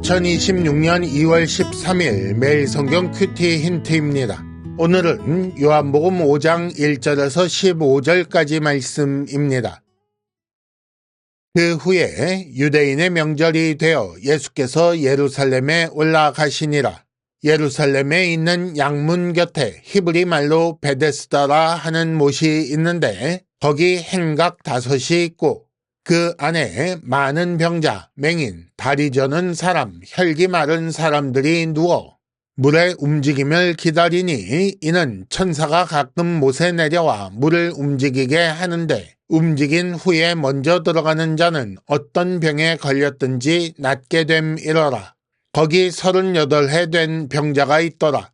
2026년 2월 13일 매일 성경 큐티 힌트입니다. 오늘은 요한복음 5장 1절에서 15절까지 말씀입니다. 그 후에 유대인의 명절이 되어 예수께서 예루살렘에 올라가시니라. 예루살렘에 있는 양문 곁에 히브리 말로 베데스다라 하는 못이 있는데 거기 행각 5이 있고 그 안에 많은 병자, 맹인, 다리 저는 사람, 혈기 마른 사람들이 누워 물의 움직임을 기다리니 이는 천사가 가끔 못에 내려와 물을 움직이게 하는데 움직인 후에 먼저 들어가는 자는 어떤 병에 걸렸든지 낫게 됨이러라. 거기 38해 된 병자가 있더라.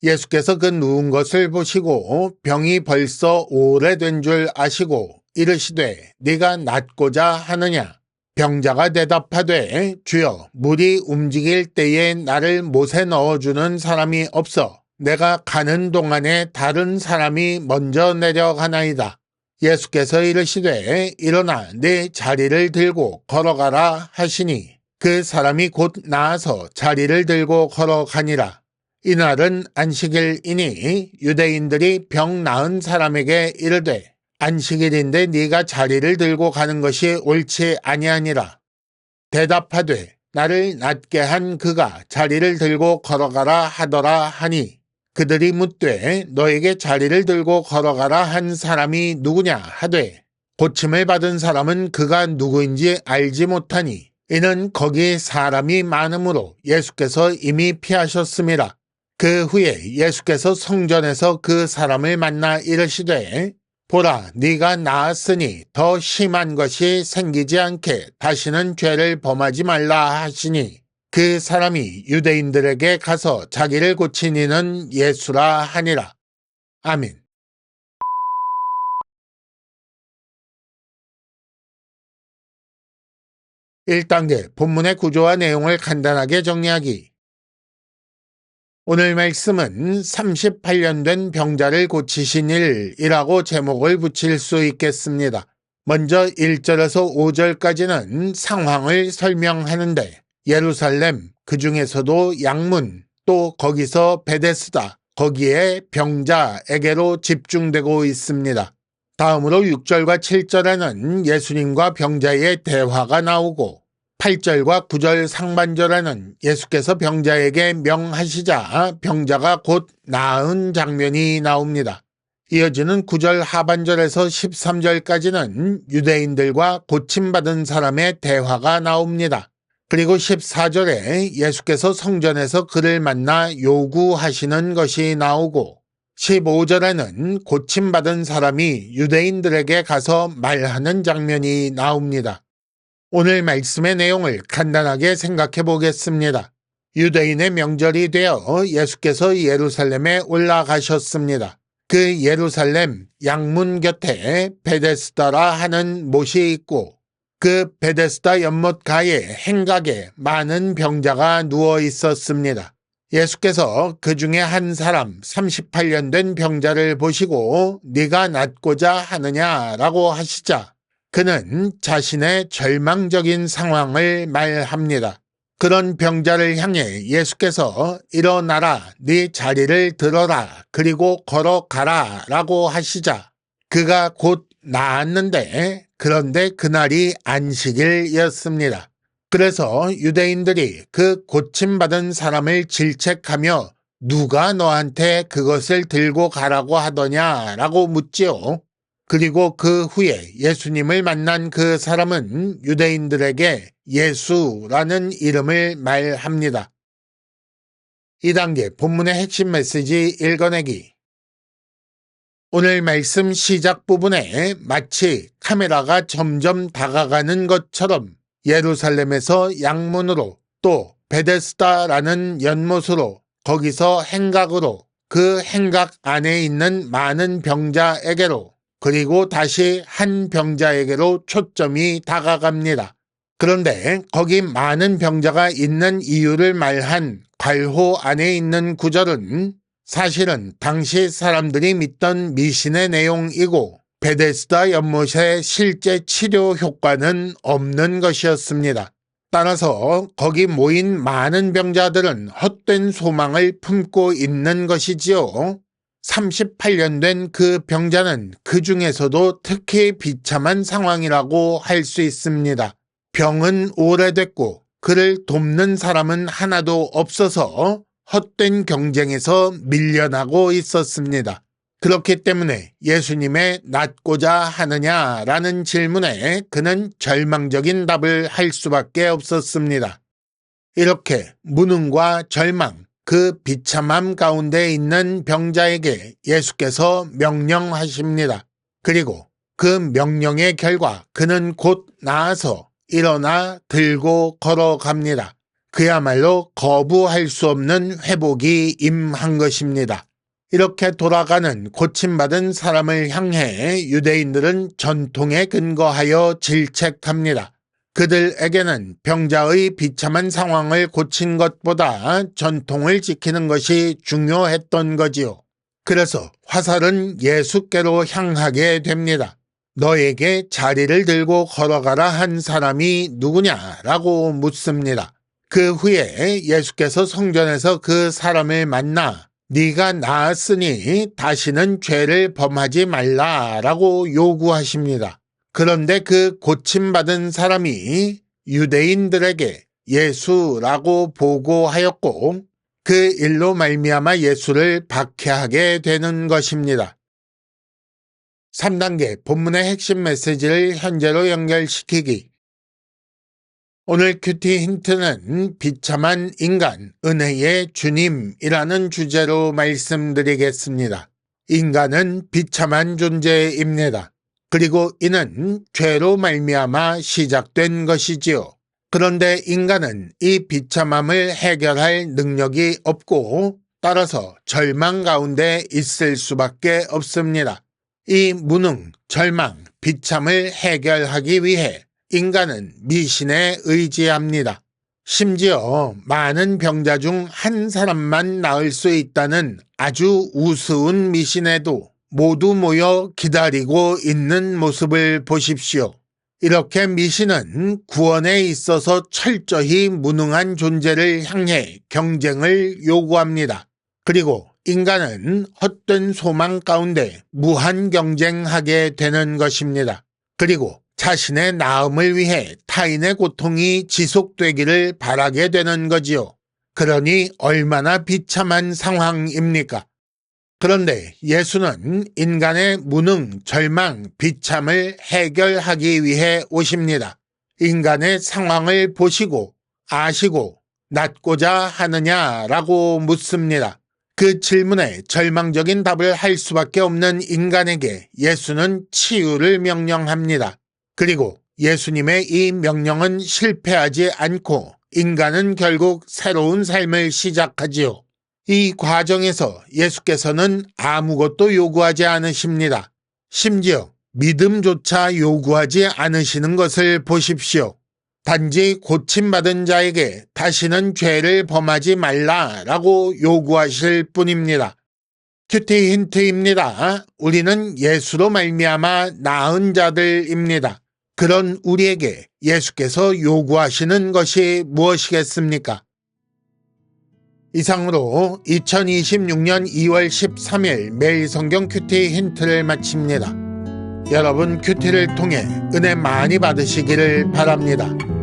예수께서 그 누운 것을 보시고 병이 벌써 오래된 줄 아시고 이르시되 네가 낫고자 하느냐? 병자가 대답하되 주여 물이 움직일 때에 나를 못에 넣어주는 사람이 없어 내가 가는 동안에 다른 사람이 먼저 내려가나이다. 예수께서 이르시되 일어나 네 자리를 들고 걸어가라 하시니 그 사람이 곧 나아서 자리를 들고 걸어가니라. 이날은 안식일이니 유대인들이 병 나은 사람에게 이르되 안식일인데 네가 자리를 들고 가는 것이 옳지 아니하니라. 대답하되 나를 낫게 한 그가 자리를 들고 걸어가라 하더라 하니 그들이 묻되 너에게 자리를 들고 걸어가라 한 사람이 누구냐 하되 고침을 받은 사람은 그가 누구인지 알지 못하니 이는 거기 사람이 많으므로 예수께서 이미 피하셨음이라. 그 후에 예수께서 성전에서 그 사람을 만나 이르시되 보라, 네가 나았으니 더 심한 것이 생기지 않게 다시는 죄를 범하지 말라 하시니 그 사람이 유대인들에게 가서 자기를 고친 이는 예수라 하니라. 아멘. (1단계) 본문의 구조와 내용을 간단하게 정리하기. 오늘 말씀은 38년 된 병자를 고치신 일이라고 제목을 붙일 수 있겠습니다. 먼저 1절에서 5절까지는 상황을 설명하는데 예루살렘, 그 중에서도 양문, 또 거기서 베데스다, 거기에 병자에게로 집중되고 있습니다. 다음으로 6절과 7절에는 예수님과 병자의 대화가 나오고 8절과 9절 상반절에는 예수께서 병자에게 명하시자 병자가 곧 나은 장면이 나옵니다. 이어지는 9절 하반절에서 13절까지는 유대인들과 고침받은 사람의 대화가 나옵니다. 그리고 14절에 예수께서 성전에서 그를 만나 요구하시는 것이 나오고 15절에는 고침받은 사람이 유대인들에게 가서 말하는 장면이 나옵니다. 오늘 말씀의 내용을 간단하게 생각해 보겠습니다. 유대인의 명절이 되어 예수께서 예루살렘에 올라가셨습니다. 그 예루살렘 양문 곁에 베데스다라 하는 못이 있고 그 베데스다 연못 가에 행각에 많은 병자가 누워 있었습니다. 예수께서 그 중에 한 사람 38년 된 병자를 보시고 네가 낫고자 하느냐라고 하시자 그는 자신의 절망적인 상황을 말합니다. 그런 병자를 향해 예수께서 일어나라, 네 자리를 들어라, 그리고 걸어가라 라고 하시자 그가 곧 나았는데 그런데 그날이 안식일이었습니다. 그래서 유대인들이 그 고침받은 사람을 질책하며 누가 너한테 그것을 들고 가라고 하더냐라고 묻지요. 그리고 그 후에 예수님을 만난 그 사람은 유대인들에게 예수라는 이름을 말합니다. 2단계 본문의 핵심 메시지 읽어내기. 오늘 말씀 시작 부분에 마치 카메라가 점점 다가가는 것처럼 예루살렘에서 양문으로 또 베데스다라는 연못으로 거기서 행각으로 그 행각 안에 있는 많은 병자에게로 그리고 다시 한 병자에게로 초점이 다가갑니다. 그런데 거기 많은 병자가 있는 이유를 말한 괄호 안에 있는 구절은 사실은 당시 사람들이 믿던 미신의 내용이고 베데스다 연못의 실제 치료 효과는 없는 것이었습니다. 따라서 거기 모인 많은 병자들은 헛된 소망을 품고 있는 것이지요. 38년 된 그 병자는 그 중에서도 특히 비참한 상황이라고 할 수 있습니다. 병은 오래됐고 그를 돕는 사람은 하나도 없어서 헛된 경쟁에서 밀려나고 있었습니다. 그렇기 때문에 예수님의 낫고자 하느냐라는 질문에 그는 절망적인 답을 할 수밖에 없었습니다. 이렇게 무능과 절망, 그 비참함 가운데 있는 병자에게 예수께서 명령하십니다. 그리고 그 명령의 결과 그는 곧 나아서 일어나 들고 걸어갑니다. 그야말로 거부할 수 없는 회복이 임한 것입니다. 이렇게 돌아가는 고침받은 사람을 향해 유대인들은 전통에 근거하여 질책합니다. 그들에게는 병자의 비참한 상황을 고친 것보다 전통을 지키는 것이 중요했던 거지요. 그래서 화살은 예수께로 향하게 됩니다. 너에게 자리를 들고 걸어가라 한 사람이 누구냐라고 묻습니다. 그 후에 예수께서 성전에서 그 사람을 만나 네가 나았으니 다시는 죄를 범하지 말라라고 요구하십니다. 그런데 그 고침받은 사람이 유대인들에게 예수라고 보고하였고 그 일로 말미암아 예수를 박해하게 되는 것입니다. 3단계 본문의 핵심 메시지를 현재로 연결시키기. 오늘 큐티 힌트는 비참한 인간, 은혜의 주님이라는 주제로 말씀드리겠습니다. 인간은 비참한 존재입니다. 그리고 이는 죄로 말미암아 시작된 것이지요. 그런데 인간은 이 비참함을 해결할 능력이 없고 따라서 절망 가운데 있을 수밖에 없습니다. 이 무능, 절망, 비참을 해결하기 위해 인간은 미신에 의지합니다. 심지어 많은 병자 중 한 사람만 나을 수 있다는 아주 우스운 미신에도 모두 모여 기다리고 있는 모습을 보십시오. 이렇게 미신은 구원에 있어서 철저히 무능한 존재를 향해 경쟁을 요구합니다. 그리고 인간은 헛된 소망 가운데 무한 경쟁하게 되는 것입니다. 그리고 자신의 나음을 위해 타인의 고통이 지속되기를 바라게 되는 거지요. 그러니 얼마나 비참한 상황입니까? 그런데 예수는 인간의 무능, 절망, 비참을 해결하기 위해 오십니다. 인간의 상황을 보시고 아시고 낫고자 하느냐라고 묻습니다. 그 질문에 절망적인 답을 할 수밖에 없는 인간에게 예수는 치유를 명령합니다. 그리고 예수님의 이 명령은 실패하지 않고 인간은 결국 새로운 삶을 시작하지요. 이 과정에서 예수께서는 아무것도 요구하지 않으십니다. 심지어 믿음조차 요구하지 않으시는 것을 보십시오. 단지 고침받은 자에게 다시는 죄를 범하지 말라라고 요구하실 뿐입니다. 큐티 힌트입니다. 우리는 예수로 말미암아 나은 자들입니다. 그런 우리에게 예수께서 요구하시는 것이 무엇이겠습니까? 이상으로 2026년 2월 13일 매일 성경 큐티 힌트를 마칩니다. 여러분 큐티를 통해 은혜 많이 받으시기를 바랍니다.